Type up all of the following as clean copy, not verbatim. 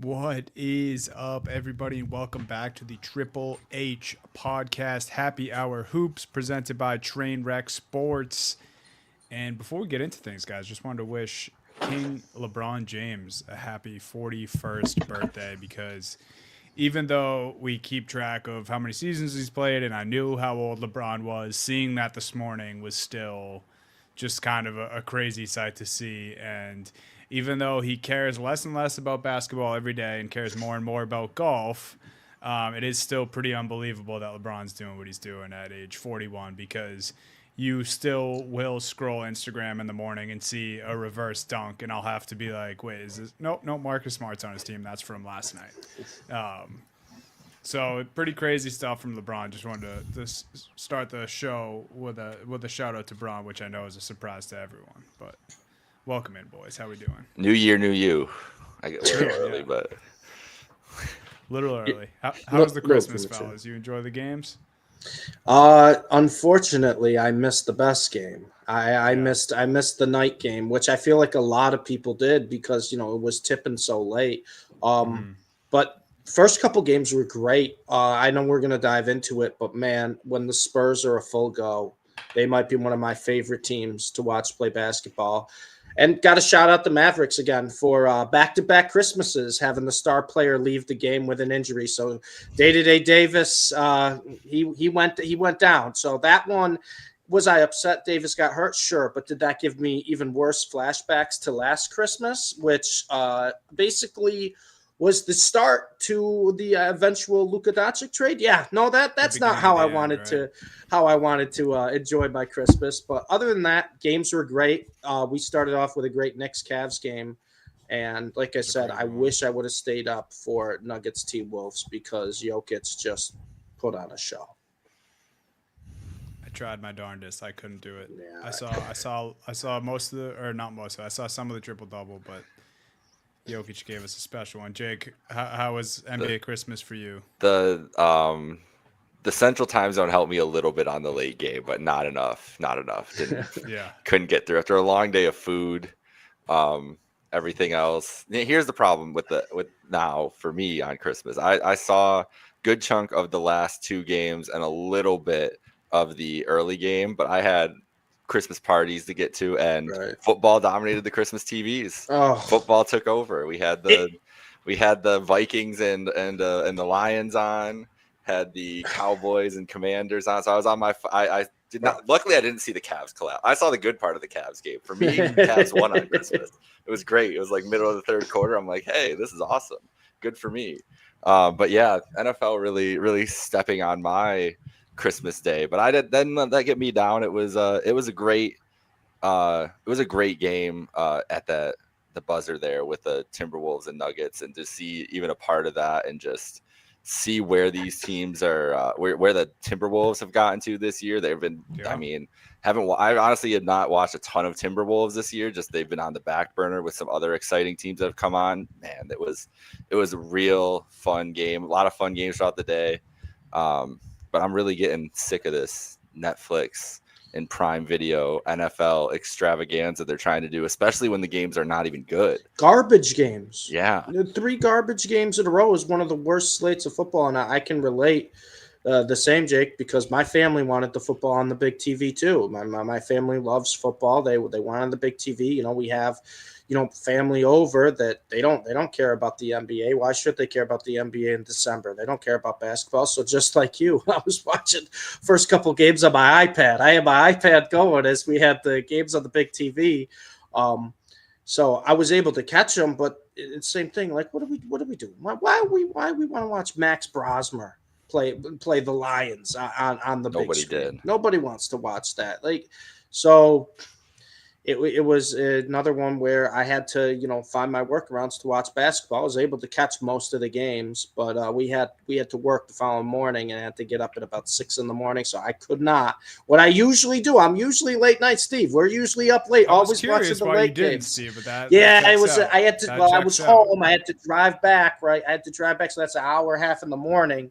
What is up, everybody, and welcome back to the Triple H podcast Happy Hour Hoops presented by Trainwreck Sports. And before we get into things, guys, just wanted to wish King LeBron James a happy 41st birthday because even though we keep track of how many seasons he's played and I knew how old LeBron was, seeing that this morning was still just kind of a crazy sight to see. And even though he cares less and less about basketball every day and cares more and more about golf, it is still pretty unbelievable that LeBron's doing what he's doing at age 41 because you still will scroll Instagram in the morning and see a reverse dunk, and I'll have to be like, wait, is this? Nope, Marcus Smart's on his team. That's from last night. So pretty crazy stuff from LeBron. Just wanted to start the show with a shout out to Bron, which I know is a surprise to everyone. But welcome in, boys. How we doing? New year, new you. I get a little early, yeah. but little early. How was the Christmas, fellas? You enjoy the games? Unfortunately, I missed the best game. I missed the night game, which I feel like a lot of people did because it was tipping so late. But first couple games were great. I know we're gonna dive into it, but man, when the Spurs are a full go, they might be one of my favorite teams to watch play basketball. And got to shout out the Mavericks again for back-to-back Christmases, having the star player leave the game with an injury. So Day-to-Day Davis, he went down. So that one, was I upset Davis got hurt? Sure. But did that give me even worse flashbacks to last Christmas, which basically was the start to the eventual Luka Doncic trade? Yeah, no, that's not how I wanted to enjoy my Christmas. But other than that, games were great. We started off with a great Knicks-Cavs game, and like I said, I wish I would have stayed up for Nuggets T-Wolves because Jokic just put on a show. I tried my darndest. I couldn't do it. Yeah. I saw most of the, or not most of it. I saw some of the triple double, but Jokic gave us a special one. Jake, how was NBA Christmas for you? The Central Time Zone helped me a little bit on the late game, but not enough. Couldn't get through after a long day of food. Everything else. Here's the problem with now for me on Christmas. I saw a good chunk of the last two games and a little bit of the early game, but I had Christmas parties to get to, and football dominated the Christmas TVs. Football took over. We had the Vikings and the Lions on, had the Cowboys and Commanders on. So I was on my I did not luckily I didn't see the Cavs collapse. I saw the good part of the Cavs game. For me, Cavs won on Christmas. It was great. It was like middle of the third quarter. I'm like, hey, this is awesome. Good for me. But yeah, NFL really stepping on my Christmas day, but I did then let that get me down. It was a great game at the buzzer there with the Timberwolves and Nuggets, and to see even a part of that and just see where these teams are, where the Timberwolves have gotten to this year. They've been, I mean, I honestly have not watched a ton of Timberwolves this year. Just they've been on the back burner with some other exciting teams that have come on. Man, it was a real fun game. A lot of fun games throughout the day. But I'm really getting sick of this Netflix and Prime Video NFL extravaganza they're trying to do, especially when the games are not even good. Garbage games. Yeah. 3 garbage games in a row is one of the worst slates of football, and I can relate the same, Jake, because my family wanted the football on the big TV too. My family loves football. They wanted the big TV. We have family over that they don't care about the NBA. Why should they care about the NBA in December? They don't care about basketball. So just like you, I was watching first couple games on my iPad. I had my iPad going as we had the games on the big TV. So I was able to catch them, but it's the same thing. Like, what are we doing? Why we want to watch Max Brosmer play the Lions on the big screen? Nobody wants to watch that. So it was another one where I had to, find my workarounds to watch basketball. I was able to catch most of the games, but we had to work the following morning and I had to get up at about 6 a.m. So I could not. What I usually do, I'm usually late night, Steve. We're usually up late, always watching the late games. Steve, but that was. Out. I had to. I was home. I had to drive back. Right, I had to drive back. So that's an hour and a half in the morning.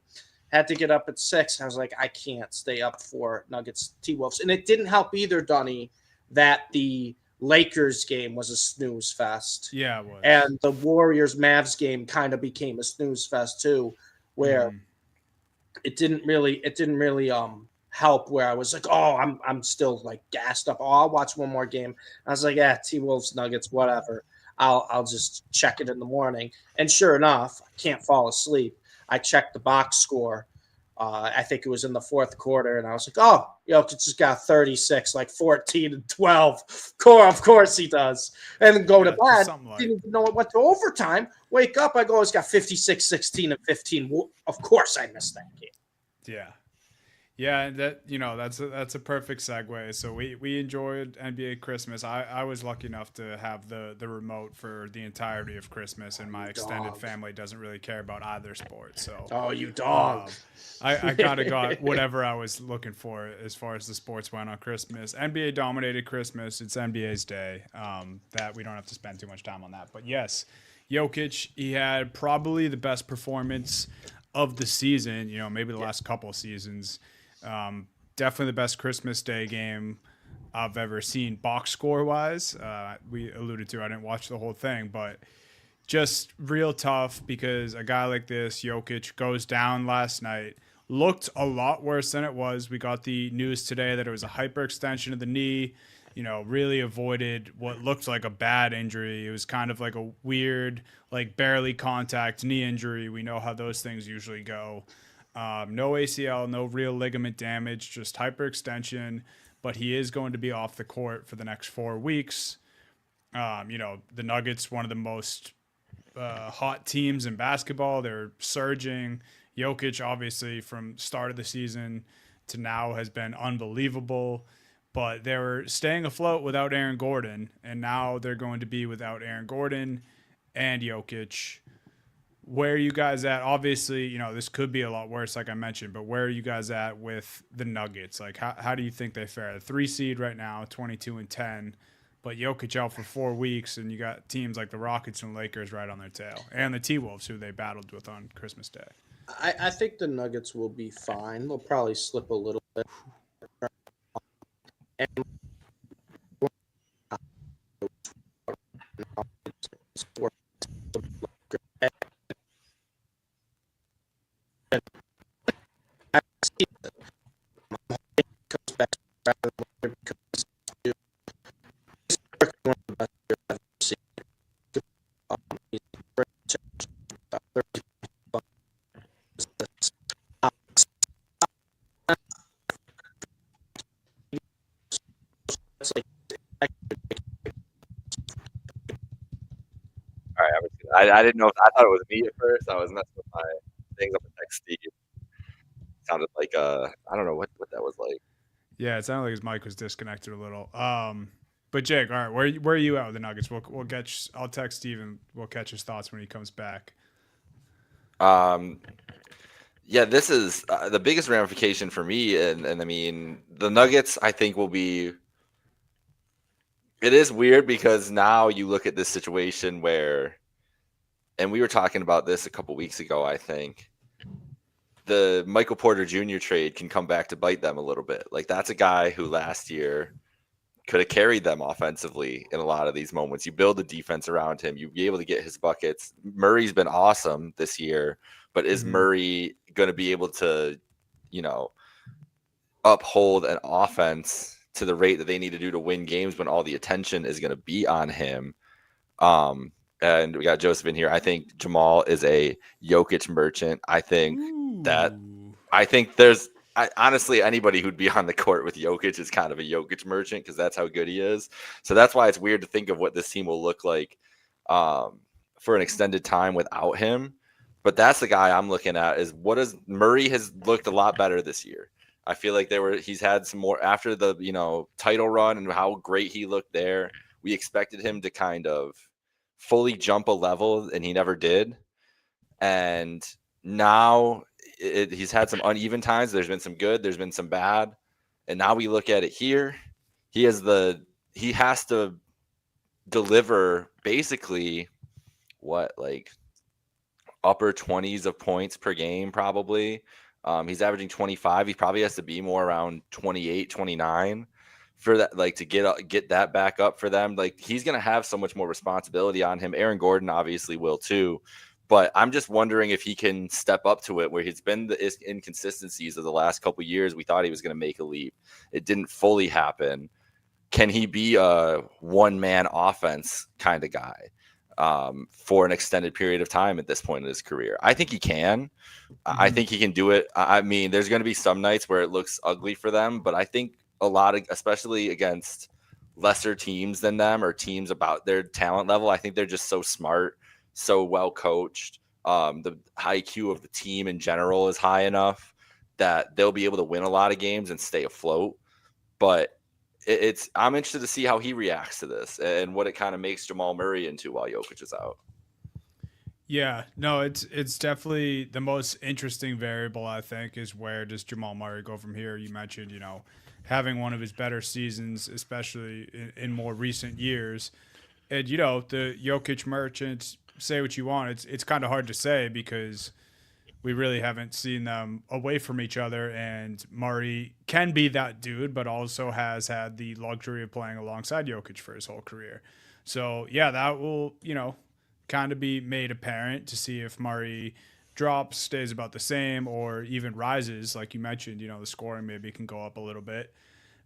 Had to get up at 6. I was like, I can't stay up for Nuggets T-Wolves, and it didn't help either, Dunny, that the Lakers game was a snooze fest. Yeah, it was. And the Warriors Mavs game kind of became a snooze fest too, where it didn't really help, where I was like, oh, I'm still like gassed up. Oh, I'll watch one more game. I was like, yeah, T-Wolves Nuggets, whatever. I'll just check it in the morning. And sure enough, I can't fall asleep. I checked the box score. I think it was in the fourth quarter, and I was like, oh, Jokic just got 36, like 14 and 12. Of course he does. And then go to bed. Didn't even know it went to overtime. Wake up, I go, he's got 56, 16, and 15. Well, of course I missed that game. Yeah. Yeah, that's a perfect segue. So we enjoyed NBA Christmas. I was lucky enough to have the remote for the entirety of Christmas, and my extended family doesn't really care about either sport. So you dog. I kind of got whatever I was looking for as far as the sports went on Christmas. NBA dominated Christmas. It's NBA's day. That we don't have to spend too much time on that. But yes, Jokic, he had probably the best performance of the season. Maybe the last couple seasons. Definitely the best Christmas Day game I've ever seen box score wise. We alluded to, I didn't watch the whole thing, but just real tough because a guy like this, Jokic, goes down last night. Looked a lot worse than it was. We got the news today that it was a hyperextension of the knee. Really avoided what looked like a bad injury. It was kind of like a weird, like barely contact knee injury. We know how those things usually go. No ACL, no real ligament damage, just hyperextension, but he is going to be off the court for the next 4 weeks. The Nuggets, one of the most hot teams in basketball. They're surging. Jokic, obviously, from start of the season to now has been unbelievable, but they were staying afloat without Aaron Gordon, and now they're going to be without Aaron Gordon and Jokic. Where are you guys at? Obviously, this could be a lot worse, like I mentioned, but where are you guys at with the Nuggets? Like, how do you think they fare? The 3 seed right now, 22-10, but Jokic out for 4 weeks, and you got teams like the Rockets and Lakers right on their tail, and the T-Wolves, who they battled with on Christmas Day. I think the Nuggets will be fine. They'll probably slip a little bit. And All right, I didn't know. I thought it was me at first. I was messing with my things up with text Steve. Sounded like I don't know what that was like. Yeah, it sounded like his mic was disconnected a little. But Jake, all right, where are you at with the Nuggets? We'll get. I'll text Steven. We'll catch his thoughts when he comes back. Yeah, this is the biggest ramification for me, and I mean the Nuggets. I think will be. It is weird because now you look at this situation where, and we were talking about this a couple weeks ago. I think the Michael Porter Jr. trade can come back to bite them a little bit. Like that's a guy who last year could have carried them offensively in a lot of these moments. You build a defense around him. You'd be able to get his buckets. Murray's been awesome this year, but is Murray going to be able to, uphold an offense to the rate that they need to do to win games when all the attention is going to be on him? And we got Joseph in here. I think Jamal is a Jokic merchant. I think honestly, anybody who'd be on the court with Jokic is kind of a Jokic merchant because that's how good he is. So that's why it's weird to think of what this team will look like for an extended time without him. But that's the guy I'm looking at. Murray has looked a lot better this year. I feel like he's had some more after the title run and how great he looked there. We expected him to kind of fully jump a level, and he never did. And now he's had some uneven times. There's been some good, there's been some bad, and now we look at it here. He has to deliver basically upper 20s of points per game probably. He's averaging 25. He probably has to be more around 28, 29 for that, like to get that back up for them. Like he's going to have so much more responsibility on him. Aaron Gordon obviously will too, but I'm just wondering if he can step up to it where he's been the inconsistencies of the last couple of years. We thought he was going to make a leap. It didn't fully happen. Can he be a one-man offense kind of guy for an extended period of time at this point in his career? I think he can. I think he can do it. I mean, there's going to be some nights where it looks ugly for them, but I think a lot of, especially against lesser teams than them or teams about their talent level, I think they're just so smart, so well coached. The IQ of the team in general is high enough that they'll be able to win a lot of games and stay afloat. But I'm interested to see how he reacts to this and what it kind of makes Jamal Murray into while Jokic is out. Yeah, no, it's definitely the most interesting variable, I think, is where does Jamal Murray go from here? You mentioned, having one of his better seasons, especially in more recent years. And, the Jokic merchants, say what you want. It's kind of hard to say because we really haven't seen them away from each other, and Murray can be that dude, but also has had the luxury of playing alongside Jokic for his whole career. So, yeah, that will, kind of be made apparent to see if Murray drops, stays about the same, or even rises. Like you mentioned, the scoring maybe can go up a little bit.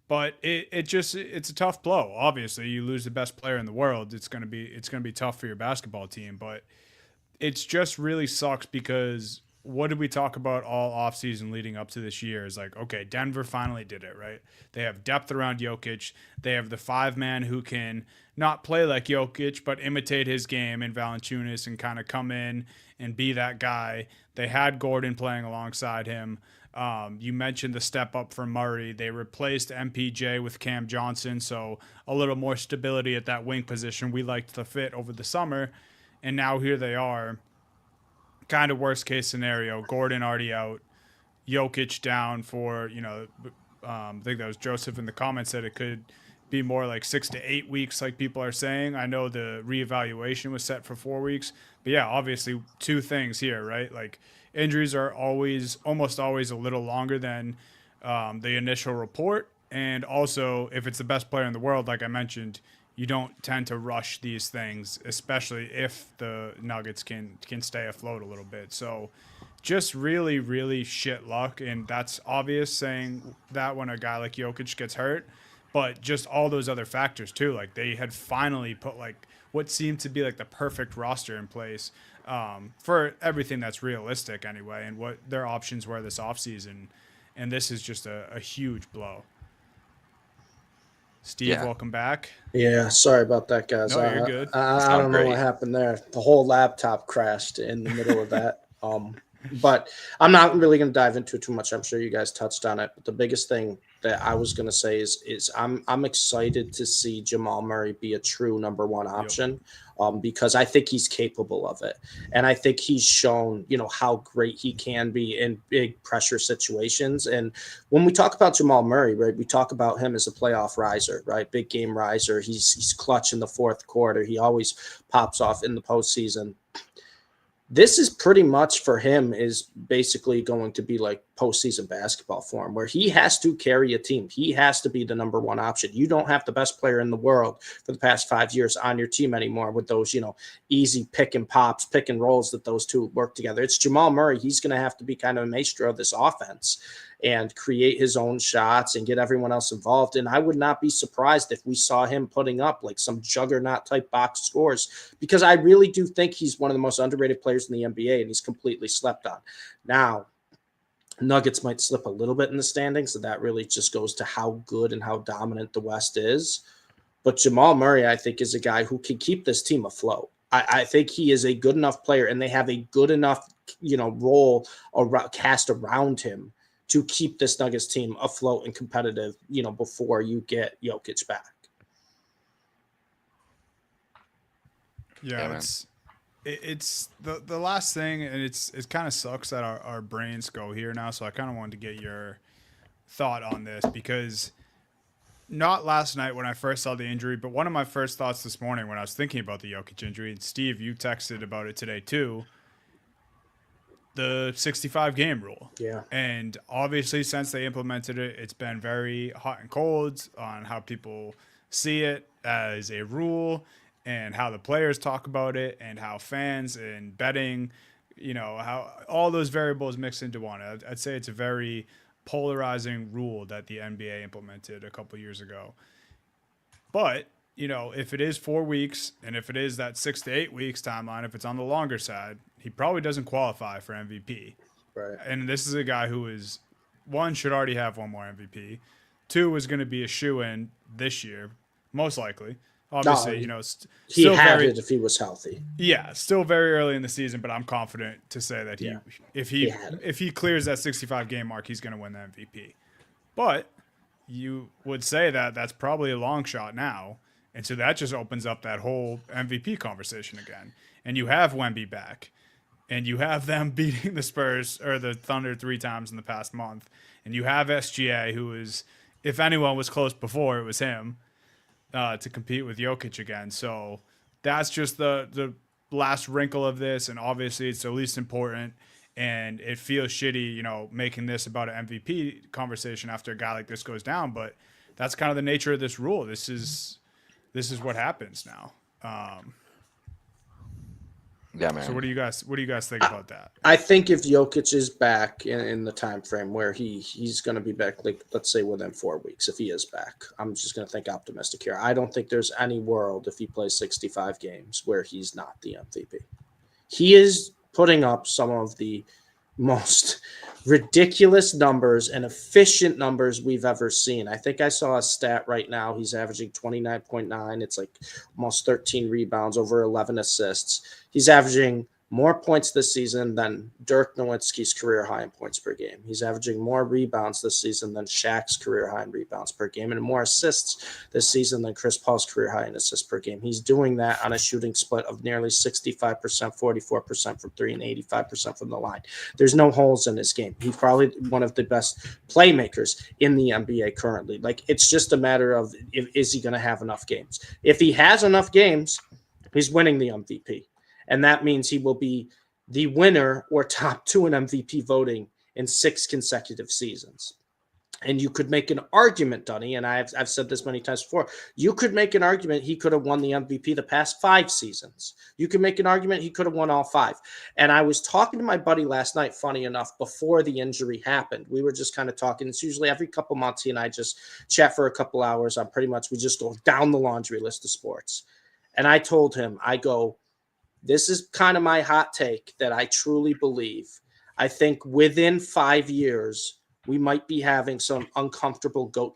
But it's a tough blow. Obviously, you lose the best player in the world. It's gonna be tough for your basketball team, but it's just really sucks because what did we talk about all offseason leading up to this year is like, okay, Denver finally did it, right? They have depth around Jokic. They have the 5-man who can not play like Jokic, but imitate his game in Valanciunas and kind of come in and be that guy. They had Gordon playing alongside him. You mentioned the step up for Murray. They replaced MPJ with Cam Johnson, so a little more stability at that wing position. We liked the fit over the summer, and now here they are. Kind of worst case scenario. Gordon already out, Jokic down for, I think that was Joseph in the comments said it could be more like 6 to 8 weeks, like people are saying. I know the reevaluation was set for 4 weeks, but yeah, obviously two things here, right? Like injuries are almost always a little longer than the initial report. And also, if it's the best player in the world, like I mentioned, you don't tend to rush these things, especially if the Nuggets can stay afloat a little bit. So just really, really shit luck. And that's obvious saying that when a guy like Jokic gets hurt, but just all those other factors too. Like they had finally put like what seemed to be like the perfect roster in place for everything that's realistic anyway, and what their options were this offseason. And this is just a huge blow. Steve, welcome back. Yeah, sorry about that, guys. No, you're good. I don't know what happened there. The whole laptop crashed in the middle of that. But I'm not really going to dive into it too much. I'm sure you guys touched on it. But the biggest thing that I was going to say is I'm excited to see Jamal Murray be a true number one option. Because I think he's capable of it. And I think he's shown, how great he can be in big pressure situations. And when we talk about Jamal Murray, right, we talk about him as a playoff riser, right? Big game riser. He's clutch in the fourth quarter. He always pops off in the postseason. This is pretty much for him is basically going to be like postseason basketball for him, where he has to carry a team. He has to be the number one option. You don't have the best player in the world for the past 5 years on your team anymore with those, easy pick and pops, pick and rolls that those two work together. It's Jamal Murray. He's going to have to be kind of a maestro of this offense and create his own shots and get everyone else involved. And I would not be surprised if we saw him putting up like some juggernaut type box scores, because I really do think he's one of the most underrated players in the NBA, and he's completely slept on. Now, Nuggets might slip a little bit in the standings, so that really just goes to how good and how dominant the West is. But Jamal Murray, I think, is a guy who can keep this team afloat. I think he is a good enough player, and they have a good enough, role cast around him to keep this Nuggets team afloat and competitive, before you get Jokic back. Yeah, it's the last thing, and it kind of sucks that our brains go here now. So I kind of wanted to get your thought on this, because not last night when I first saw the injury, but one of my first thoughts this morning when I was thinking about the Jokic injury, and Steve, you texted about it today too. the 65 game rule. Yeah. And obviously, since they implemented it, it's been very hot and cold on how people see it as a rule and how the players talk about it and how fans and betting, how all those variables mix into one. I'd say it's a very polarizing rule that the NBA implemented a couple years ago. But, if it is 4 weeks and if it is that 6 to 8 weeks timeline, if it's on the longer side, he probably doesn't qualify for MVP. Right. And this is a guy who is, one, should already have one more MVP. Two, is going to be a shoo-in this year, most likely. Obviously, he had it if he was healthy. Yeah, still very early in the season, but I'm confident to say that if he clears that 65 game mark, he's going to win the MVP. But you would say that that's probably a long shot now, and so that just opens up that whole MVP conversation again. And you have Wemby back, and you have them beating the Spurs or the Thunder 3 times in the past month, and you have SGA, who is, if anyone was close before, it was him. To compete with Jokic again. So that's just the last wrinkle of this, and obviously it's the least important, and it feels shitty, making this about an MVP conversation after a guy like this goes down, but that's kind of the nature of this rule. This is what happens now. Yeah, man. So what do you guys think about that? I think if Jokic is back in the time frame where he's going to be back, like let's say within 4 weeks, if he is back, I'm just going to think optimistic here. I don't think there's any world if he plays 65 games where he's not the MVP. He is putting up some of the most ridiculous numbers and efficient numbers we've ever seen. I think I saw a stat right now. He's averaging 29.9. It's like almost 13 rebounds, over 11 assists. He's averaging more points this season than Dirk Nowitzki's career high in points per game. He's averaging more rebounds this season than Shaq's career high in rebounds per game, and more assists this season than Chris Paul's career high in assists per game. He's doing that on a shooting split of nearly 65%, 44% from 3, and 85% from the line. There's no holes in his game. He's probably one of the best playmakers in the NBA currently. Like, it's just a matter of is he going to have enough games? If he has enough games, he's winning the MVP. And that means he will be the winner or top 2 in MVP voting in 6 consecutive seasons. And you could make an argument, Dunny, and I've said this many times before, you could make an argument he could have won the MVP the past 5 seasons. You could make an argument he could have won all 5. And I was talking to my buddy last night, funny enough, before the injury happened. We were just kind of talking. It's usually every couple months he and I just chat for a couple hours. We just go down the laundry list of sports. And I told him, this is kind of my hot take that I truly believe. I think within 5 years, we might be having some uncomfortable GOAT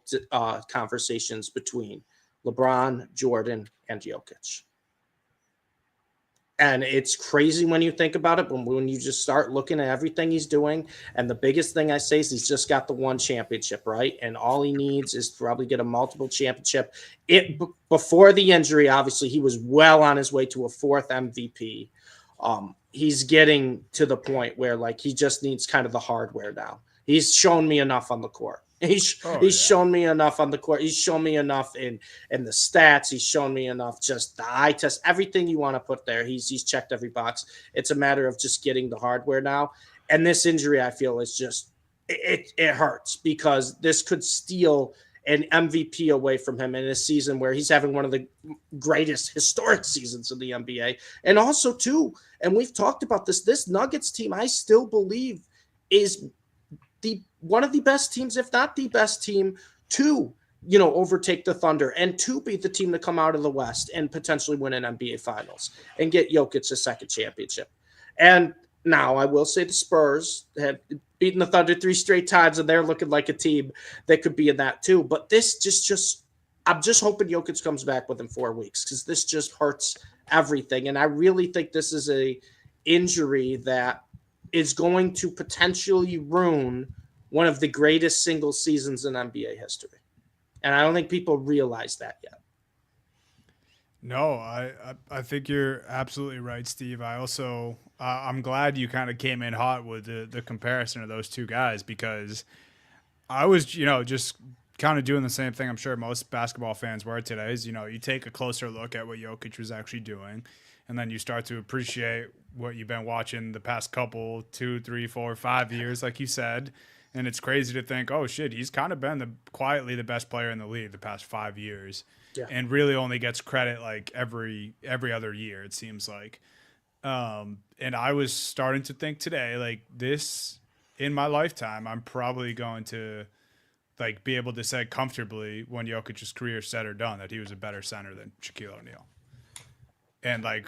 conversations between LeBron, Jordan, and Jokic. And it's crazy when you think about it, but when you just start looking at everything he's doing, and the biggest thing I say is he's just got the 1 championship, right? And all he needs is to probably get a multiple championship. Before the injury, obviously, he was well on his way to a 4th MVP. He's getting to the point where, like, he just needs kind of the hardware now. He's shown me enough on the court. He's shown me enough on the court. He's shown me enough in the stats. He's shown me enough, just the eye test, everything you want to put there. He's checked every box. It's a matter of just getting the hardware now. And this injury, I feel, is just it hurts because this could steal an MVP away from him in a season where he's having one of the greatest historic seasons in the NBA. And also, too, and we've talked about this Nuggets team, I still believe is one of the best teams, if not the best team, to overtake the Thunder and to be the team to come out of the West and potentially win an NBA Finals and get Jokic a 2nd championship. And now I will say the Spurs have beaten the Thunder 3 straight times, and they're looking like a team that could be in that too. But this just I'm just hoping Jokic comes back within 4 weeks because this just hurts everything. And I really think this is a injury that is going to potentially ruin one of the greatest single seasons in NBA history. And I don't think people realize that yet. No, I think you're absolutely right, Steve. I also, I'm glad you kind of came in hot with the comparison of those 2 guys because I was, just kind of doing the same thing I'm sure most basketball fans were today is, you take a closer look at what Jokic was actually doing. and then you start to appreciate what you've been watching the past couple, 2, 3, 4, 5 years, like you said. And it's crazy to think, oh shit, he's kind of been quietly the best player in the league the past 5 years, and really only gets credit like every other year, it seems like. And I was starting to think today, like, this in my lifetime, I'm probably going to like be able to say comfortably when Jokic's career said or done that he was a better center than Shaquille O'Neal. And like,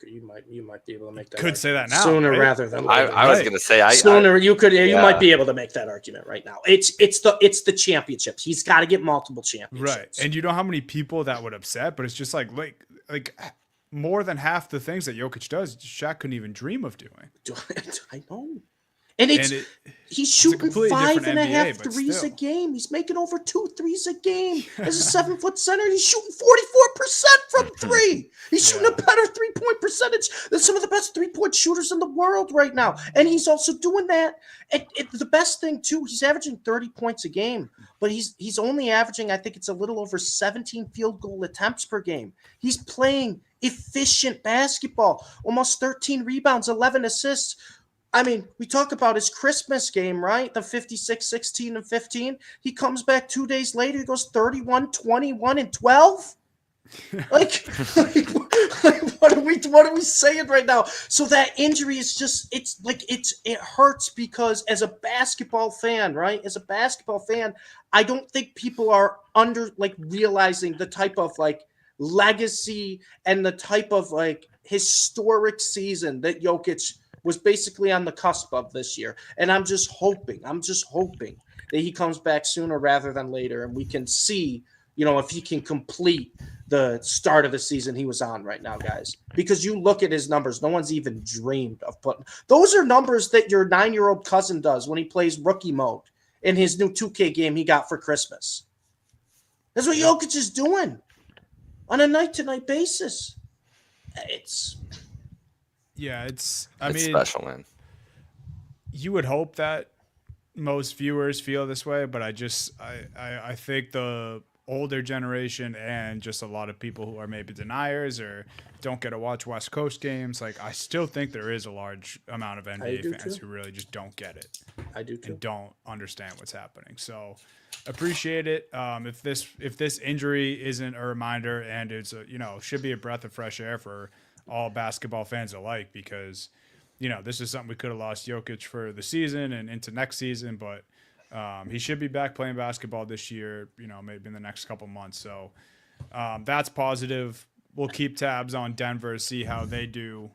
you might be able to make that. Could say that now sooner right? rather than later. I was going to say you might be able to make that argument right now. It's the championships. He's got to get multiple championships. Right. And you know how many people that would upset, but it's just like more than half the things that Jokic does, Shaq couldn't even dream of doing. I know. And he's shooting 5.5 threes a game. He's making over 2 threes a game. As a 7-foot center, he's shooting 44% from 3. He's shooting a better 3-point percentage than some of the best 3-point shooters in the world right now. And he's also doing that. And the best thing too, he's averaging 30 points a game, but he's only averaging, I think it's a little over 17 field goal attempts per game. He's playing efficient basketball, almost 13 rebounds, 11 assists. I mean, we talk about his Christmas game, right? The 56, 16, and 15. He comes back 2 days later. He goes 31, 21, and 12. Like what are we saying right now? So that injury is just, it hurts because as a basketball fan, right? As a basketball fan, I don't think people are realizing the type of legacy and the type of historic season that Jokic was basically on the cusp of this year. And I'm just hoping that he comes back sooner rather than later, and we can see, if he can complete the start of the season he was on right now, guys. Because you look at his numbers, no one's even dreamed of putting. Those are numbers that your 9-year-old cousin does when he plays rookie mode in his new 2K game he got for Christmas. That's what Jokic is doing on a night-to-night basis. It's special, man. You would hope that most viewers feel this way, but I think the older generation and just a lot of people who are maybe deniers or don't get to watch West Coast games, I still think there is a large amount of NBA fans who really just don't get it. I do too. And don't understand what's happening. So appreciate it. If this injury isn't a reminder, and it's should be a breath of fresh air for all basketball fans alike, because this is something we could have lost Jokic for the season and into next season, but he should be back playing basketball this year, maybe in the next couple months. So that's positive. We'll keep tabs on Denver, see how they do.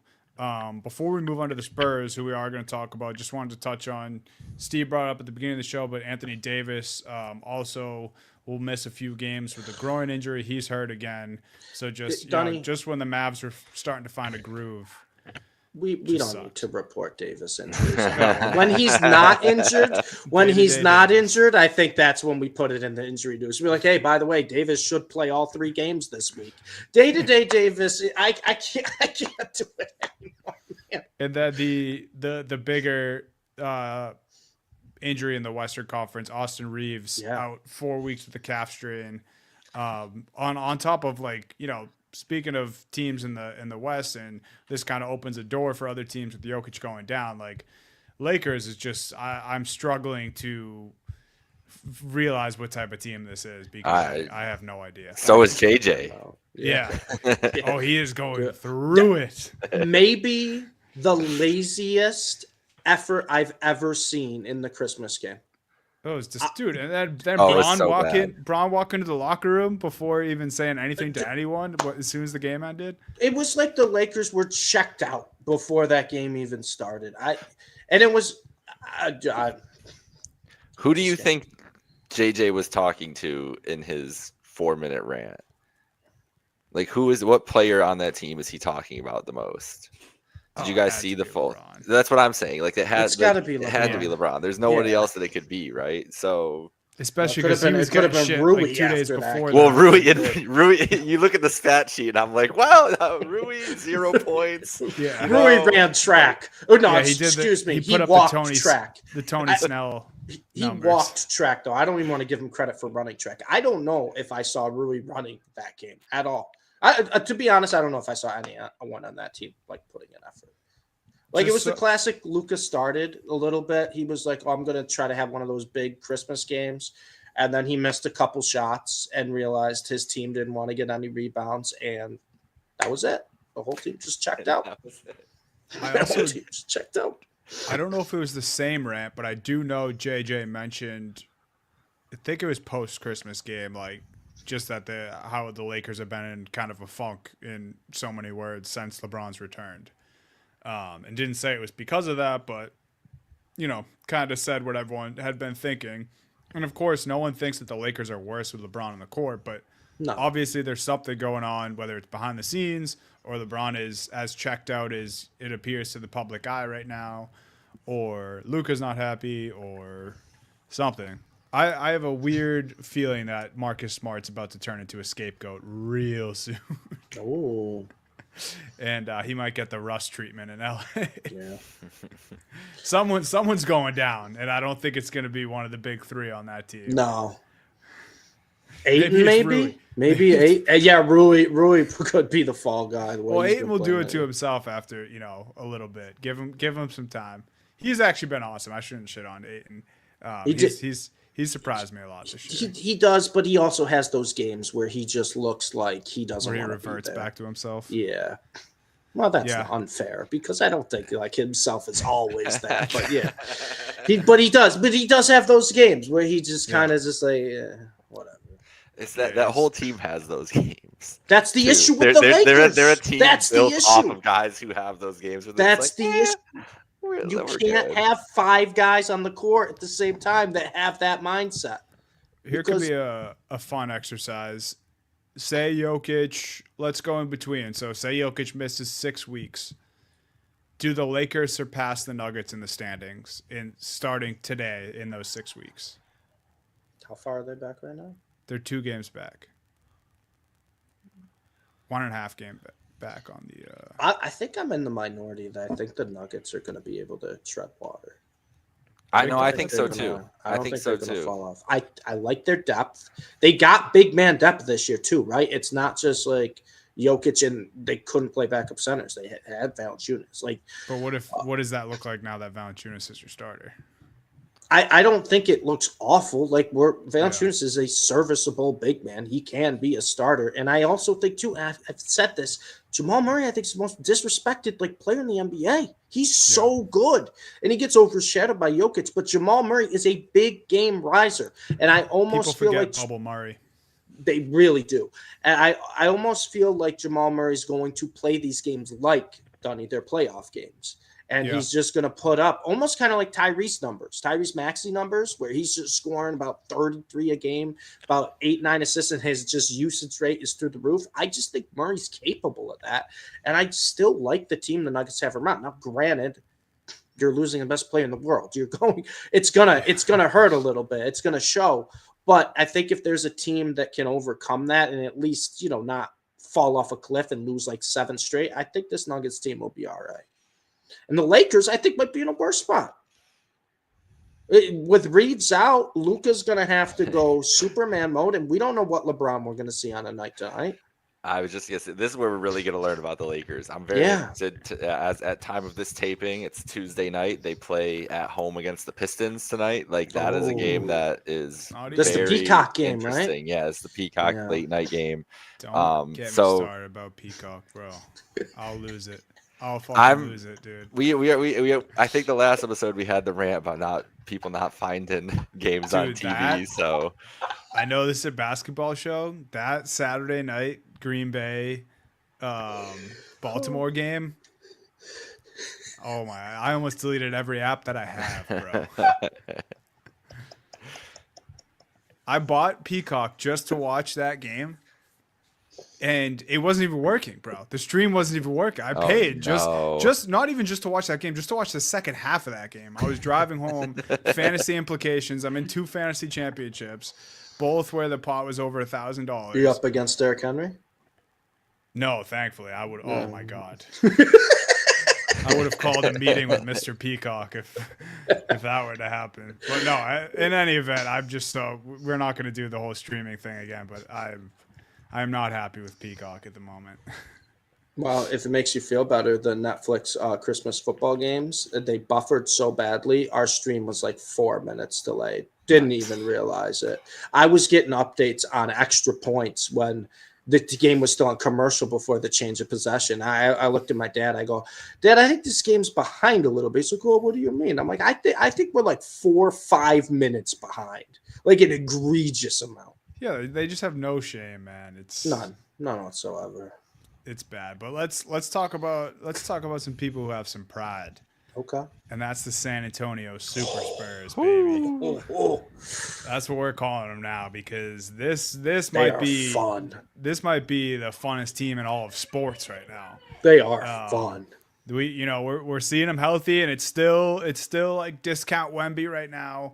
Before we move on to the Spurs, who we are going to talk about, just wanted to touch on, Steve brought up at the beginning of the show, but Anthony Davis also will miss a few games with a groin injury. He's hurt again. So just just when the Mavs are starting to find a groove. We don't need to report Davis injuries. When he's not injured, I think that's when we put it in the injury news. We're like, hey, by the way, Davis should play all 3 games this week. Day-to-day Davis, I can't do it anymore, man. And then the bigger injury in the Western Conference, Austin Reeves out 4 weeks with a calf strain. On top of speaking of teams in the West, and this kind of opens a door for other teams with Jokic going down. Lakers is just I'm struggling to realize what type of team this is, because I have no idea. So is JJ. Yeah. Oh, he is going through it. Maybe the laziest effort I've ever seen in the Christmas game. Oh, it's just, dude, and then Bron walk into the locker room before even saying anything to anyone as soon as the game ended. It was like the Lakers were checked out before that game even started. Who do you think JJ was talking to in his 4-minute rant? What player on that team is he talking about the most? Did you guys see the full? LeBron. That's what I'm saying. It's got to be LeBron. It had to be LeBron. There's nobody else that it could be, right? So especially because he was getting shit Rui 2 days before. Well, Rui, you look at the stat sheet, and I'm like, wow, Rui 0 points. Yeah, Rui ran track. Oh no, he did. He walked track. The Tony Snell. He walked track though. I don't even want to give him credit for running track. I don't know if I saw Rui running that game at all. To be honest, I don't know if I saw anyone on that team like putting an effort. Like it was the classic. Lucas started a little bit. He was like, "Oh, I'm going to try to have one of those big Christmas games," and then he missed a couple shots and realized his team didn't want to get any rebounds, and that was it. The whole team just checked out. That was it. The whole team just checked out. I don't know if it was the same rant, but I do know JJ mentioned, I think it was post-Christmas game, like just that how the Lakers have been in kind of a funk in so many words since LeBron's returned. And didn't say it was because of that, but, kind of said what everyone had been thinking. And, of course, no one thinks that the Lakers are worse with LeBron on the court, but obviously there's something going on, whether it's behind the scenes or LeBron is as checked out as it appears to the public eye right now, or Luka's not happy or something. I have a weird feeling that Marcus Smart's about to turn into a scapegoat real soon. Oh. And he might get the Russ treatment in LA. Yeah. Someone's going down, and I don't think it's going to be one of the big three on that team. No. Ayton, maybe Ayton. Yeah, Rui could be the fall guy. Well, Ayton will do it to himself after a little bit. Give him some time. He's actually been awesome. I shouldn't shit on Ayton. He's surprised me a lot this year. He does, but he also has those games where he just looks like he doesn't. Where he reverts back to himself. Yeah. Well, that's unfair because I don't think like himself is always that. But yeah, he does have those games where he just kind of just like whatever. It's that whole team has those games. That's the issue with the Lakers. They're a team built off of guys who have those games. That's the issue. You can't have 5 guys on the court at the same time that have that mindset. Here could be a fun exercise. Say Jokic, let's go in between. So say Jokic misses 6 weeks. Do the Lakers surpass the Nuggets in the standings starting today in those 6 weeks? How far are they back right now? They're 2 games back. 1.5 game back on the. I think I'm in the minority that I think the Nuggets are going to be able to tread water. I think so too. I think so too. Fall off. I like their depth. They got big man depth this year too, right? It's not just like Jokic and they couldn't play backup centers. They had Valanciunas. But what does that look like now that Valanciunas is your starter? I don't think it looks awful. Valanciunas is a serviceable big man. He can be a starter. And I also think, too, I've said this, Jamal Murray, I think, is the most disrespected player in the NBA. He's so good. And he gets overshadowed by Jokic. But Jamal Murray is a big game riser. And I almost feel like Bubble Murray. They really do. And I almost feel like Jamal Murray is going to play these games like, Dunny, their playoff games. And he's just going to put up almost kind of like Tyrese Maxey numbers, where he's just scoring about 33 a game, about 8-9 assists, and his just usage rate is through the roof. I just think Murray's capable of that. And I still like the team the Nuggets have around. Now, granted, you're losing the best player in the world. It's gonna hurt a little bit. It's gonna show. But I think if there's a team that can overcome that and at least, not fall off a cliff and lose 7 straight, I think this Nuggets team will be all right. And the Lakers, I think, might be in a worse spot. With Reeves out, Luka's going to have to go Superman mode, and we don't know what LeBron we're going to see on a night tonight. I was just going to say, this is where we're really going to learn about the Lakers. I'm very interested. As at time of this taping, it's Tuesday night. They play at home against the Pistons tonight. That is a game that is that's the Peacock game, right? Yeah, it's the Peacock late night game. Don't get me started about Peacock, bro. I'll lose it. I'll fucking lose it, dude. We I think the last episode we had the rant about people not finding games on TV. So I know this is a basketball show. That Saturday night Green Bay Baltimore game. Oh my! I almost deleted every app that I have, bro. I bought Peacock just to watch that game. And it wasn't even working, bro. The stream wasn't even working. I paid just not even just to watch that game, just to watch the second half of that game. I was driving home, fantasy implications. I'm in 2 fantasy championships, both where the pot was over $1,000. You up against Derrick Henry? No, thankfully. I would. Oh my god. I would have called a meeting with Mr. Peacock if that were to happen. But no, in any event, I'm just we're not going to do the whole streaming thing again. But I am not happy with Peacock at the moment. Well, if it makes you feel better, the Netflix Christmas football games, they buffered so badly. Our stream was like 4 minutes delayed. Didn't even realize it. I was getting updates on extra points when the game was still on commercial before the change of possession. I looked at my dad. I go, Dad, I think this game's behind a little bit. He's like, well, what do you mean? I'm like, I think we're like 4 or 5 minutes behind, like an egregious amount. Yeah, they just have no shame, man. It's none whatsoever. It's bad. But let's talk about some people who have some pride. Okay. And that's the San Antonio Super Spurs, baby. That's what we're calling them now, because this might be fun. This might be the funnest team in all of sports right now. They are fun. We're seeing them healthy, and it's still like discount Wemby right now.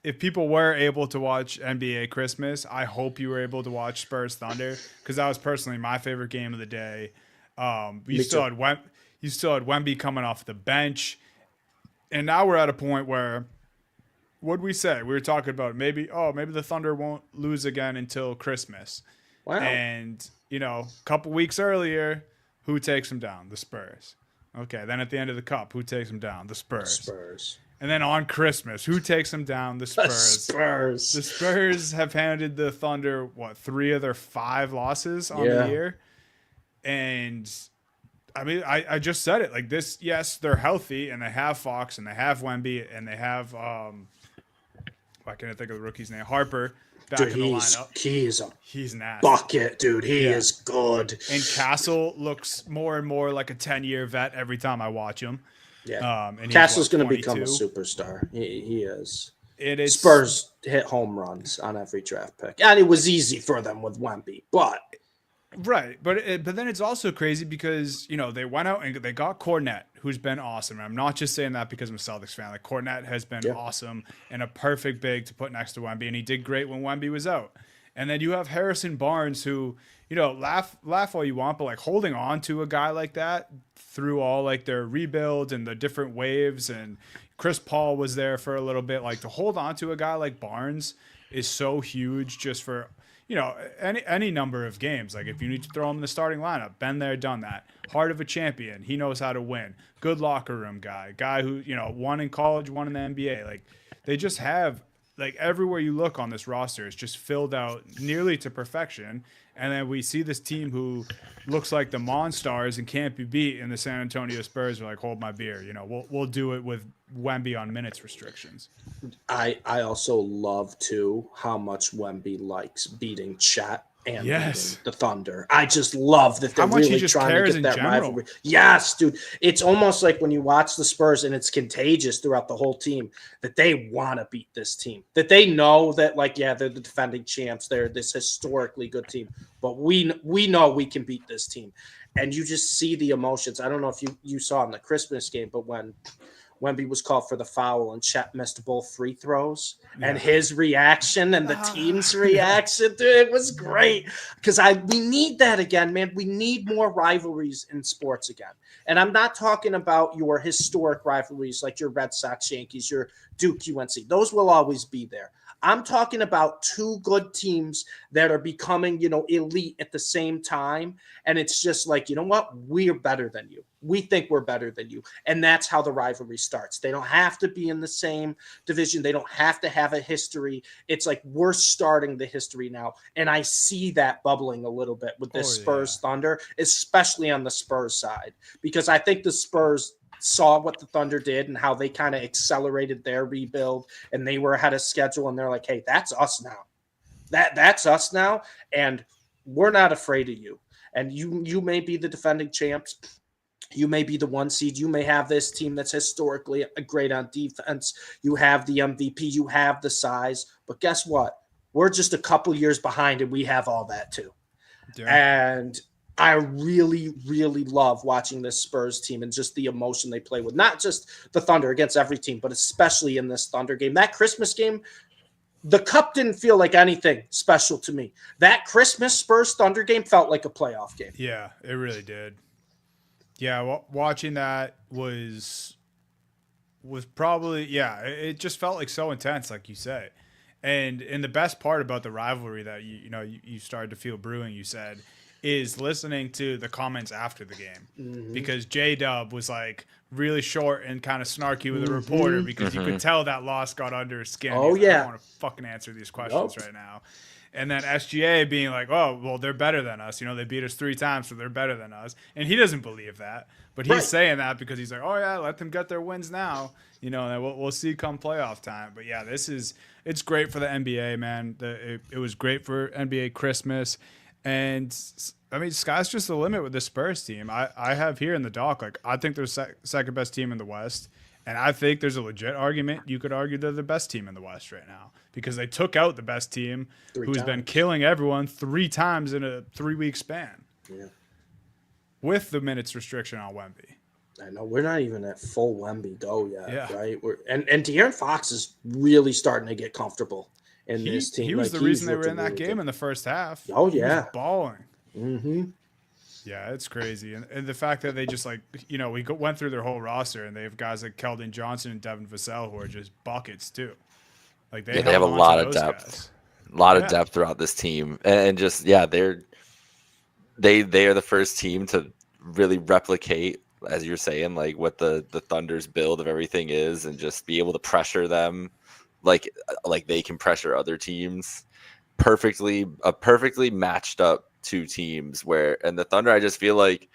If people were able to watch NBA Christmas, I hope you were able to watch Spurs Thunder, because that was personally my favorite game of the day. You still had Wemby coming off the bench, and now we're at a point where, what'd we say? We were talking about maybe the Thunder won't lose again until Christmas. Wow. And a couple weeks earlier, who takes them down? The Spurs. Okay, then at the end of the cup, who takes them down? The Spurs. And then on Christmas, who takes them down? The Spurs. The Spurs have handed the Thunder, 3 of their 5 losses on the year. And, I mean, I just said it. Like this, yes, they're healthy, and they have Fox, and they have Wemby, and they have, why can't I think of the rookie's name? Harper back in the lineup. He's nasty. Bucket, dude. He is good. And Castle looks more and more like a 10-year vet every time I watch him. Yeah, and Castle's going to become a superstar. He is. Spurs hit home runs on every draft pick, and it was easy for them with Wemby, but then it's also crazy because they went out and they got Cornette, who's been awesome. And I'm not just saying that because I'm a Celtics fan. Like Cornette has been awesome and a perfect big to put next to Wemby, and he did great when Wemby was out. And then you have Harrison Barnes, who laugh all you want, but like holding on to a guy like that through all like their rebuilds and the different waves, and Chris Paul was there for a little bit. Like to hold on to a guy like Barnes is so huge, just for any number of games. Like if you need to throw him in the starting lineup, been there, done that. Heart of a champion. He knows how to win. Good locker room guy who won in college, won in the NBA. Like they just have. Like everywhere you look on this roster is just filled out nearly to perfection. And then we see this team who looks like the Monstars and can't be beat, and the San Antonio Spurs are like, hold my beer. We'll do it with Wemby on minutes restrictions. I also love too how much Wemby likes beating Chet and beating the Thunder. I just love that they're really trying to get that rivalry. Yes, dude. It's almost like when you watch the Spurs, and it's contagious throughout the whole team, that they want to beat this team. That they know that, they're the defending champs. They're this historically good team. But we know we can beat this team. And you just see the emotions. I don't know if you saw in the Christmas game, but when Wemby was called for the foul and Chet missed both free throws, and his reaction and the team's reaction, dude, it was great. Because we need that again, man. We need more rivalries in sports again. And I'm not talking about your historic rivalries like your Red Sox, Yankees, your Duke, UNC. Those will always be there. I'm talking about 2 good teams that are becoming, elite at the same time. And it's just like, you know what? We're better than you. We think we're better than you. And that's how the rivalry starts. They don't have to be in the same division. They don't have to have a history. It's like we're starting the history now. And I see that bubbling a little bit with this Spurs Thunder, especially on the Spurs side, because I think the Spurs saw what the Thunder did and how they kind of accelerated their rebuild, and they were ahead of schedule, and they're like, hey, that's us now. That's us now, and we're not afraid of you. And you may be the defending champs. You may be the 1 seed. You may have this team that's historically great on defense. You have the MVP. You have the size. But guess what? We're just a couple years behind, and we have all that too. Yeah. And I really, really love watching this Spurs team and just the emotion they play with. Not just the Thunder, against every team, but especially in this Thunder game. That Christmas game, the cup didn't feel like anything special to me. That Christmas Spurs Thunder game felt like a playoff game. Yeah, it really did. Yeah, watching that was probably, it just felt like so intense, like you say. And the best part about the rivalry that you started to feel brewing, you said, is listening to the comments after the game, because J-Dub was like really short and kind of snarky with a reporter, because you could tell that loss got under his skin. Oh, He's like, I don't want to fucking answer these questions right now. And then SGA being like, oh, well, they're better than us. They beat us 3 times, so they're better than us. And he doesn't believe that. But he's saying that because he's like, oh, yeah, let them get their wins now. And then we'll see come playoff time. But, yeah, it's great for the NBA, man. It was great for NBA Christmas. And, I mean, sky's just the limit with the Spurs team. I have here in the doc, like, I think they're second best team in the West. And I think there's a legit argument. You could argue they're the best team in the West right now, because they took out the best team who's been killing everyone 3 times in a 3-week span. Yeah. With the minutes restriction on Wemby. I know we're not even at full Wemby go yet, right? And De'Aaron Fox is really starting to get comfortable in this team. He was the reason they were in that game in the first half. Oh, he was balling. Mm-hmm. Yeah, it's crazy. And the fact that they just we went through their whole roster, and they have guys like Keldon Johnson and Devin Vassell who are just buckets too. Like they have a lot of depth. A lot of depth throughout this team. And just they are the first team to really replicate, as you're saying, like what the Thunder's build of everything is, and just be able to pressure them like they can pressure other teams. Perfectly matched up 2 teams and the Thunder, I just feel like,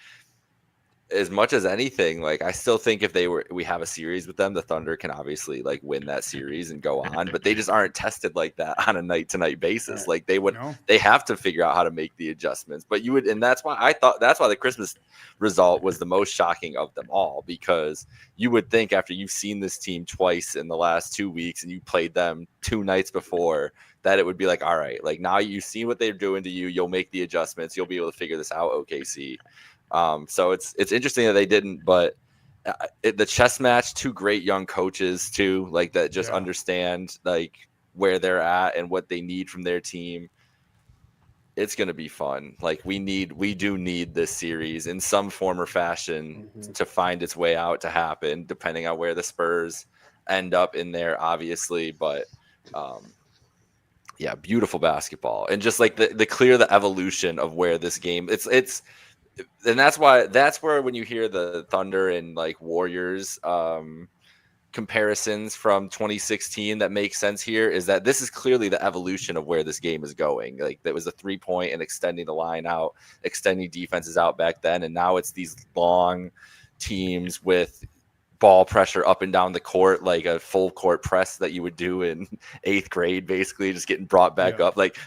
as much as anything, like I still think if we have a series with them, the Thunder can obviously like win that series and go on, but they just aren't tested like that on a night to night basis. Like they have to figure out how to make the adjustments. But and that's why the Christmas result was the most shocking of them all, because you would think after you've seen this team twice in the last 2 weeks and you played them 2 nights before, that it would be like, all right, like now you've seen what they're doing to you, you'll make the adjustments, you'll be able to figure this out, OKC. So it's interesting that they didn't, but the chess match, 2 great young coaches too, like that just understand like where they're at and what they need from their team. It's going to be fun. Like we do need this series in some form or fashion to find its way out to happen, depending on where the Spurs end up in there, obviously, but yeah, beautiful basketball, and just like the evolution of where this game and that's where when you hear the Thunder and like Warriors comparisons from 2016 that makes sense here, is that this is clearly the evolution of where this game is going. Like that was a 3-point and extending the line out, extending defenses out back then, and now it's these long teams with ball pressure up and down the court, like a full court press that you would do in 8th grade, basically just getting brought back up, like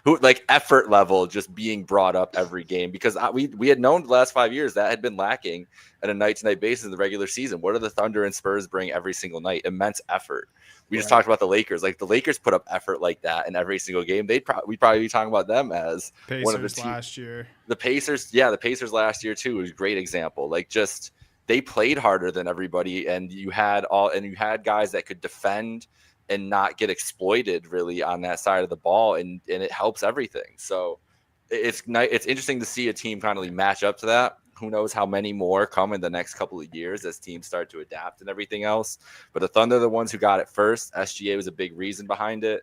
effort level just being brought up every game, because we had known the last 5 years that had been lacking at a night to night basis in the regular season. What do the Thunder and Spurs bring every single night? Immense effort. We just talked about the Lakers. Like the Lakers put up effort like that in every single game. We'd probably be talking about them as Pacers one of the teams last year. The Pacers last year too was a great example. Like just they played harder than everybody, and you had guys that could defend and not get exploited really on that side of the ball, and it helps everything. So it's interesting to see a team finally match up to that. Who knows how many more come in the next couple of years as teams start to adapt and everything else. But the Thunder are the ones who got it first. SGA was a big reason behind it.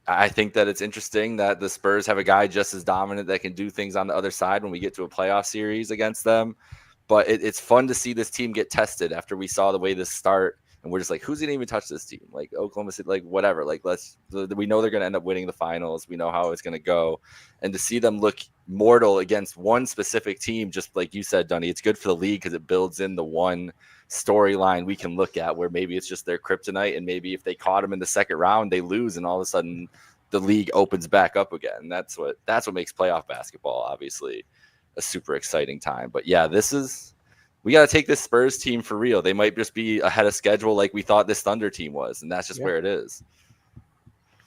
I think that it's interesting that the Spurs have a guy just as dominant that can do things on the other side when we get to a playoff series against them. But it's fun to see this team get tested after we saw the way this start. And we're just like, who's going to even touch this team? Like Oklahoma City, like whatever. Like we know they're going to end up winning the finals. We know how it's going to go. And to see them look mortal against one specific team, just like you said, Dunny, it's good for the league because it builds in the one storyline we can look at where maybe it's just their kryptonite, and maybe if they caught them in the second round, they lose, and all of a sudden the league opens back up again. That's what makes playoff basketball obviously a super exciting time. But yeah, we got to take this Spurs team for real. They might just be ahead of schedule like we thought this Thunder team was, and that's just where it is.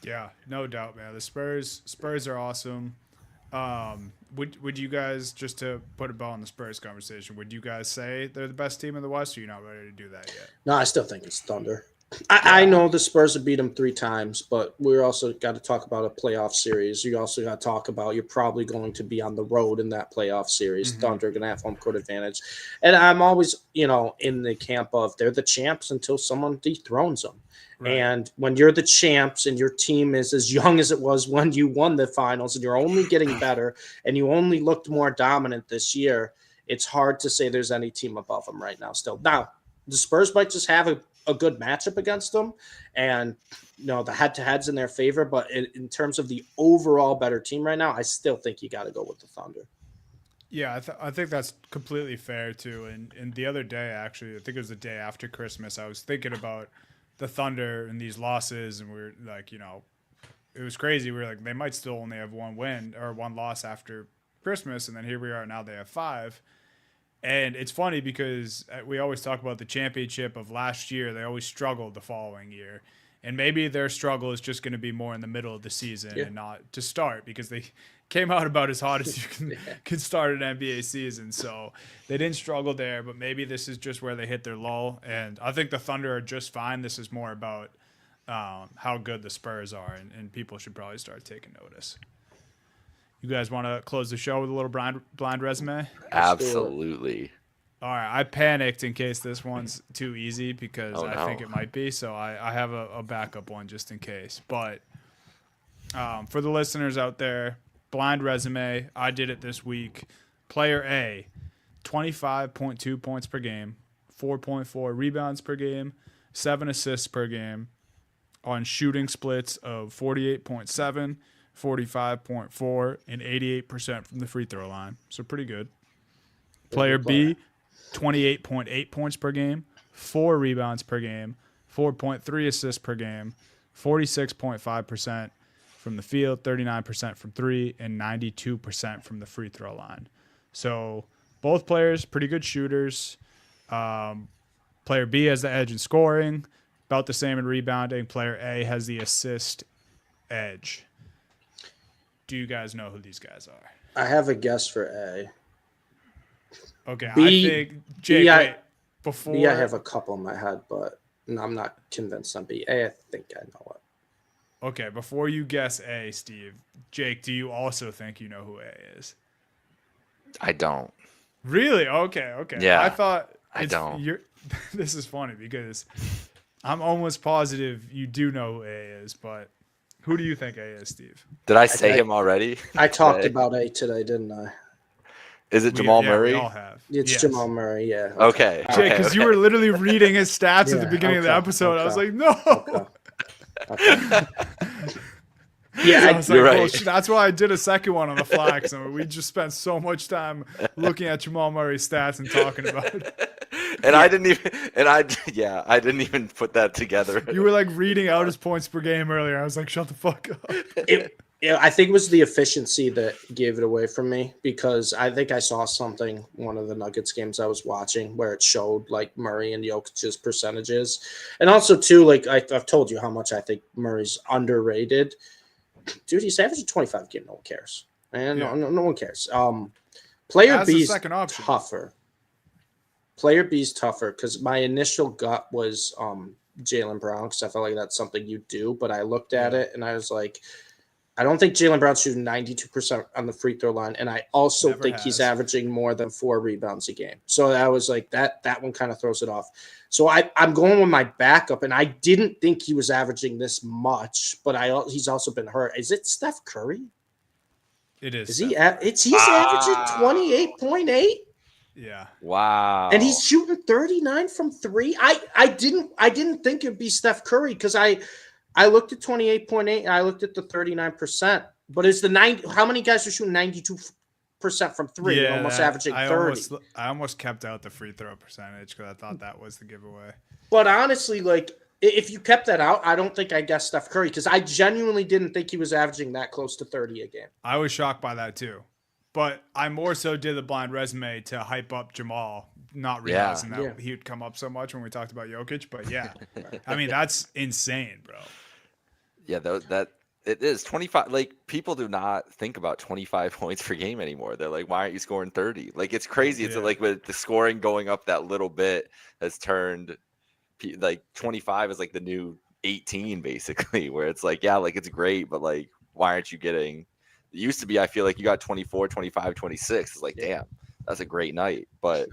Yeah, no doubt, man. The Spurs are awesome. Would you guys, just to put a ball in the Spurs conversation, would you guys say they're the best team in the West, or you're not ready to do that yet? No, I still think it's Thunder. I know the Spurs have beat them 3 times, but we're also got to talk about a playoff series. You also got to talk about you're probably going to be on the road in that playoff series. Mm-hmm. Thunder are going to have home court advantage. And I'm always, in the camp of they're the champs until someone dethrones them. Right. And when you're the champs and your team is as young as it was when you won the finals and you're only getting better and you only looked more dominant this year, it's hard to say there's any team above them right now still. Now, the Spurs might just have a good matchup against them and the head-to-head's in their favor, but in terms of the overall better team right now, I still think you got to go with the Thunder. Yeah, I think that's completely fair too. And the other day, actually, I think it was the day after Christmas, I was thinking about the Thunder and these losses, and we were like, it was crazy. We were like, they might still only have one win or one loss after Christmas, and then here we are now. They have 5, and it's funny because we always talk about the championship of last year. They always struggled the following year, and maybe their struggle is just going to be more in the middle of the season and not to start because they came out about as hot as you can start an NBA season. So they didn't struggle there, but maybe this is just where they hit their lull. And I think the Thunder are just fine. This is more about how good the Spurs are, and people should probably start taking notice. You guys want to close the show with a little blind resume? Absolutely. All right. I panicked in case this one's too easy because I think it might be. So I have a backup one just in case. But for the listeners out there, blind resume, I did it this week. Player A, 25.2 points per game, 4.4 rebounds per game, 7 assists per game on shooting splits of 48.7, 45.4, and 88% from the free throw line. So pretty good. Player B, 28.8 points per game, 4 rebounds per game, 4.3 assists per game, 46.5% from the field, 39% from 3, and 92% from the free throw line. So both players, pretty good shooters. Player B has the edge in scoring, about the same in rebounding. Player A has the assist edge. Do you guys know who these guys are? I have a guess for A. Okay, B, I think Jake. Wait, before B, I have a couple in my head, but I'm not convinced on B. A, I think I know it. Okay, before you guess A, Steve, Jake, do you also think you know who A is? I don't. Really? Okay. Yeah. I thought I don't. This is funny because I'm almost positive you do know who A is, but who do you think A is, Steve? Did I say him already? I talked about A today, didn't I? Is it Jamal Murray? We all have. It's Jamal Murray, yeah. Okay. Jake, because you were literally reading his stats at the beginning of the episode. Okay. I was like, no. Okay. Yeah, I was like, you're right. well, that's why I did a second one on the fly. Because we just spent so much time looking at Jamal Murray's stats and talking about it. And I didn't even put that together. You were like reading out his points per game earlier. I was like, shut the fuck up. I think it was the efficiency that gave it away from me because I think I saw something, one of the Nuggets games I was watching, where it showed like Murray and Jokic's percentages. And also, too, like I've told you how much I think Murray's underrated. Dude, he's averaging 25 a game. No one cares. And no one cares. Player B's tougher. Player B's tougher because my initial gut was Jaylen Brown because I felt like that's something you do. But I looked at it and I was like, I don't think Jaylen Brown's shooting 92% on the free throw line. And I also think he's averaging more than 4 rebounds a game. So I was like, that one kind of throws it off. So I'm going with my backup, and I didn't think he was averaging this much, but he's also been hurt. Is it Steph Curry? It is. He's averaging 28.8? Yeah. Wow. And he's shooting 39 from 3. I didn't think it'd be Steph Curry because I looked at 28.8 and I looked at the 39%. But it's how many guys are shooting 92% from 3? Yeah, almost averaging 30. I almost kept out the free throw percentage because I thought that was the giveaway. But honestly, like if you kept that out, I don't think I guessed Steph Curry because I genuinely didn't think he was averaging that close to 30 a game. I was shocked by that too. But I more so did the blind resume to hype up Jamal, not realizing that he would come up so much when we talked about Jokic. But yeah, I mean, that's insane, bro. Yeah, that it is 25. Like, people do not think about 25 points per game anymore. They're like, why aren't you scoring 30? Like, it's crazy. It's like with the scoring going up that little bit has turned like 25 is like the new 18 basically, where it's like, yeah, like it's great, but like, why aren't you getting? It used to be, I feel like you got 24, 25, 26. It's like, damn, that's a great night. But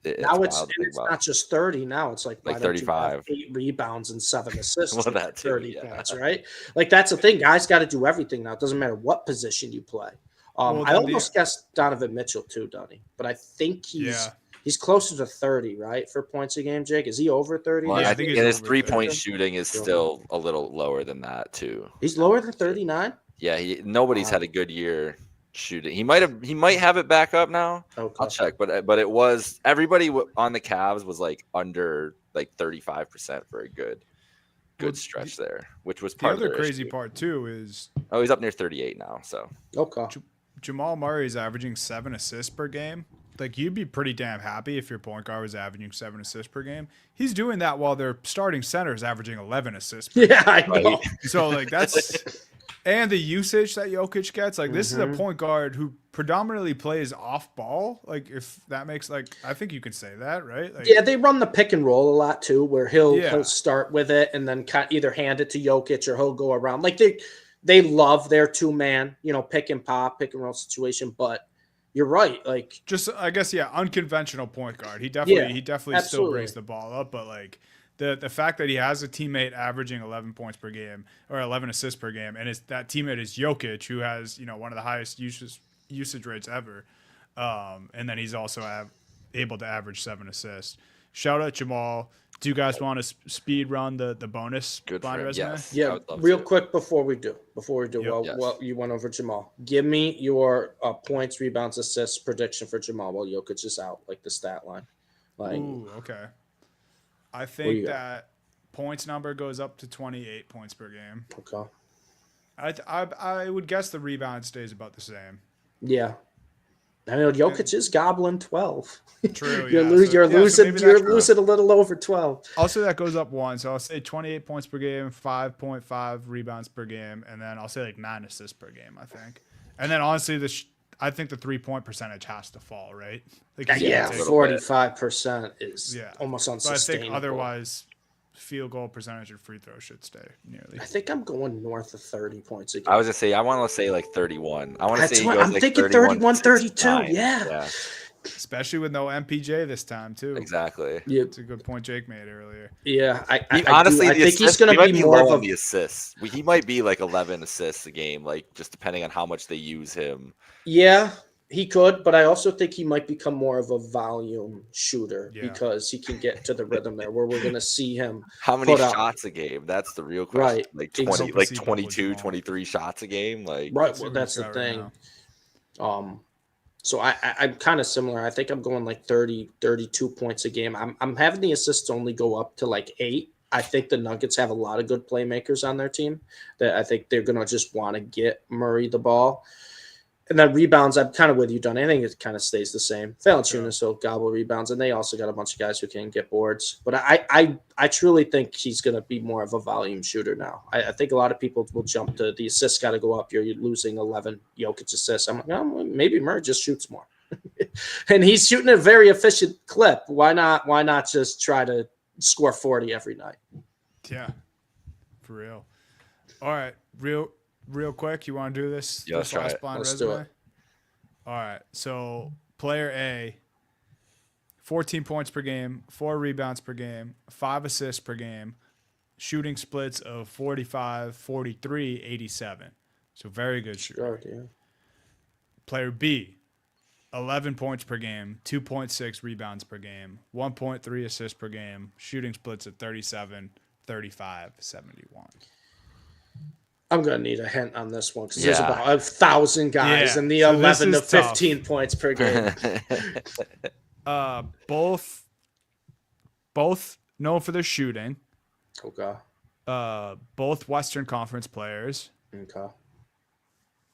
now it's not just 30. Now it's like 35, 8 rebounds and 7 assists. Well, that too, 30 points, right? Like that's the thing. Guys got to do everything now. It doesn't matter what position you play. I almost guessed Donovan Mitchell too, Dunny, but I think he's closer to 30, right, for points a game. Jake, is he over 30? Well, I think his 3-point shooting is still a little lower than that too. He's lower than 39. Yeah, nobody's had a good year shooting. He might have it back up now. Okay. I'll check, but it was everybody on the Cavs was like under like 35% for a good stretch there, which was part of the other crazy part too is he's up near 38 now. So Jamal Murray is averaging 7 assists per game. Like you'd be pretty damn happy if your point guard was averaging 7 assists per game. He's doing that while their starting center is averaging 11 assists per game. I know. So like that's and the usage that Jokic gets, like this is a point guard who predominantly plays off ball. Like if that makes I think you can say that, right? Like, yeah, they run the pick and roll a lot too, where he'll start with it and then either hand it to Jokic or he'll go around. Like they love their 2-man, pick and pop, pick and roll situation. But you're right, like just I guess unconventional point guard. He definitely still brings the ball up, but like. The fact that he has a teammate averaging 11 points per game or 11 assists per game, and that teammate is Jokic, who has one of the highest usage rates ever, and then he's also able to average 7 assists. Shout out Jamal. Do you guys want to speed run the bonus blind resume? Yes. Yeah, real quick before we do, well, you went over Jamal. Give me your points, rebounds, assists prediction for Jamal while Jokic is out, like the stat line. Ooh, okay. I think that points number goes up to 28 points per game. Okay. I would guess the rebound stays about the same. Yeah. I mean, Jokic is gobbling 12. True. You're losing a little over 12. Also, that goes up 1. So I'll say 28 points per game, 5.5 rebounds per game, and then I'll say like 9 assists per game, I think. And then honestly, I think the 3-point percentage has to fall, right? Like 45% is almost unsustainable. But I think otherwise, field goal percentage and free throw should stay nearly. I think I'm going north of 30 points a game. I was gonna say I want to say like 31. I'm thinking 31, 32. Yeah. Especially with no MPJ this time too. Exactly. Yeah. It's a good point Jake made earlier. Yeah. I think he's going to be more of the assists. He might be like 11 assists a game, like just depending on how much they use him. Yeah, he could, but I also think he might become more of a volume shooter because he can get to the rhythm there where we're going to see him. How many shots a game? That's the real question. Right. Like 20, like 22, 23 shots a game. Like right. Well, that's the thing. Right. So I'm kind of similar. I think I'm going like 30, 32 points a game. I'm having the assists only go up to like 8. I think the Nuggets have a lot of good playmakers on their team that I think they're going to just want to get Murray the ball. And then rebounds, I'm kind of with you, Dunny. I think it kind of stays the same. Valanciunas will gobble rebounds, and they also got a bunch of guys who can get boards. But I truly think he's going to be more of a volume shooter now. I think a lot of people will jump to the assists got to go up. You're losing 11 Jokic assists. I'm like, oh, maybe Murray just shoots more. And he's shooting a very efficient clip. Why not just try to score 40 every night? Yeah, for real. All right, real quick, you want to do this? Yeah, this last blind Let's resume? do it. All right. So player A, 14 points per game, 4 rebounds per game, 5 assists per game, shooting splits of 45, 43, 87. So very good shooter. Yeah. Player B, 11 points per game, 2.6 rebounds per game, 1.3 assists per game, shooting splits of 37, 35, 71. I'm going to need a hint on this one because there's about 1,000 guys in the 11 to 15 points per game. Both known for their shooting. Okay. Both Western Conference players. Okay.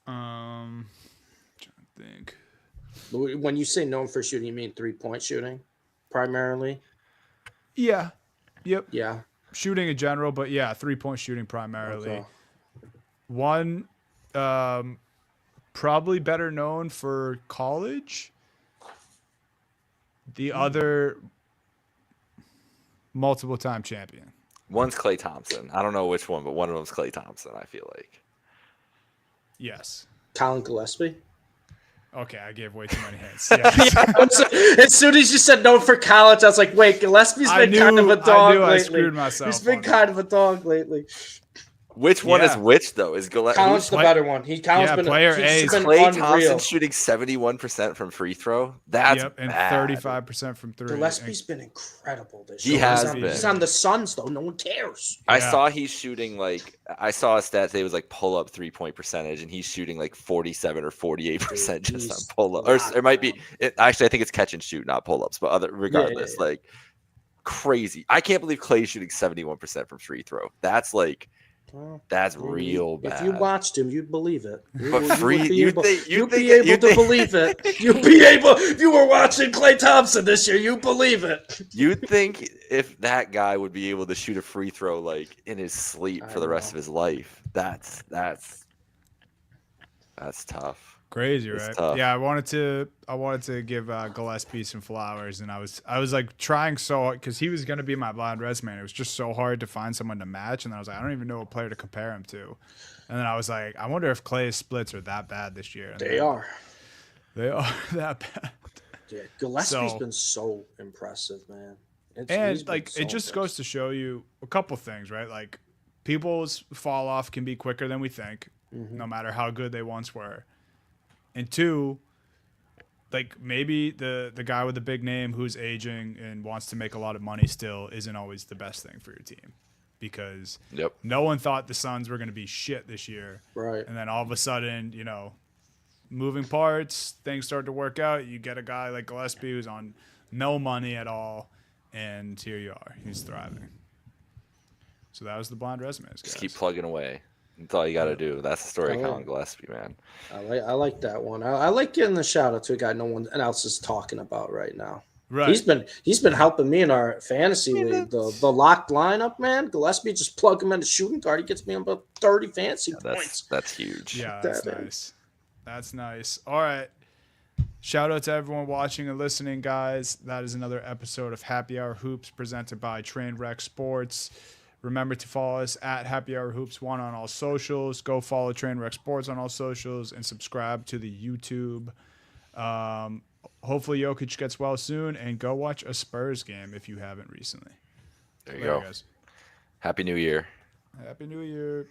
Trying to think. When you say known for shooting, you mean 3-point shooting primarily? Yeah. Yep. Yeah. Shooting in general, but 3-point shooting primarily. Okay. One, probably better known for college. The other, multiple-time champion. One's Klay Thompson. I don't know which one, but one of them's Klay Thompson, I feel like. Yes. Colin Gillespie? Okay, I gave way too many hints. Yeah. As soon as you said no for college, I was like, wait, Gillespie's been kind of a dog lately. I screwed myself. He's been kind of a dog lately. Which one is which, though? Is Collins the better one? Player A is Klay Thompson shooting 71% from free throw. That's and bad. 35% from three. Gillespie's been incredible this year. He has been. He's on the Suns, though. No one cares. I saw he's shooting I saw a stat that it was like pull-up 3-point percentage, and he's shooting like 47 or 48% just on pull-up. Or it might be. Actually, I think it's catch and shoot, not pull-ups. But regardless, like crazy. I can't believe Klay's shooting 71% from free throw. That's like. That's real bad. If you watched him, you'd believe it. You'd be able to believe it. You'd be able. If you were watching Klay Thompson this year, you believe it. You'd think if that guy would be able to shoot a free throw like in his sleep for the rest of his life. That's tough. Crazy, right? Tough. Yeah, I wanted to give Gillespie some flowers, and I was like trying so hard because he was gonna be my blind resume. And it was just so hard to find someone to match, and then I was like, I don't even know what player to compare him to. And then I was like, I wonder if Klay's splits are that bad this year. And they are that bad. Yeah, Gillespie's been so impressive, man. It just goes to show you a couple things, right? Like people's fall off can be quicker than we think, no matter how good they once were. And two, like maybe the guy with the big name who's aging and wants to make a lot of money still isn't always the best thing for your team, because no one thought the Suns were going to be shit this year. Right. And then all of a sudden, moving parts, things start to work out. You get a guy like Gillespie who's on no money at all, and here you are. He's thriving. So that was the blind resumes, guys. Just keep plugging away. That's all you got to do. That's the story of Colin Gillespie, man. I like that one. I like getting the shout out to a guy no one else is talking about right now. Right. He's been helping me in our fantasy league. The locked lineup, man. Gillespie, just plug him in the shooting guard. He gets me about 30 fantasy points. That's huge. Yeah, that's nice. That's nice. All right. Shout out to everyone watching and listening, guys. That is another episode of Happy Hour Hoops presented by Trainwreck Sports. Remember to follow us at Happy Hour Hoops 1 on all socials. Go follow Trainwreck Sports on all socials and subscribe to the YouTube. Hopefully Jokic gets well soon, and go watch a Spurs game if you haven't recently. There you go. Guys. Happy New Year. Happy New Year.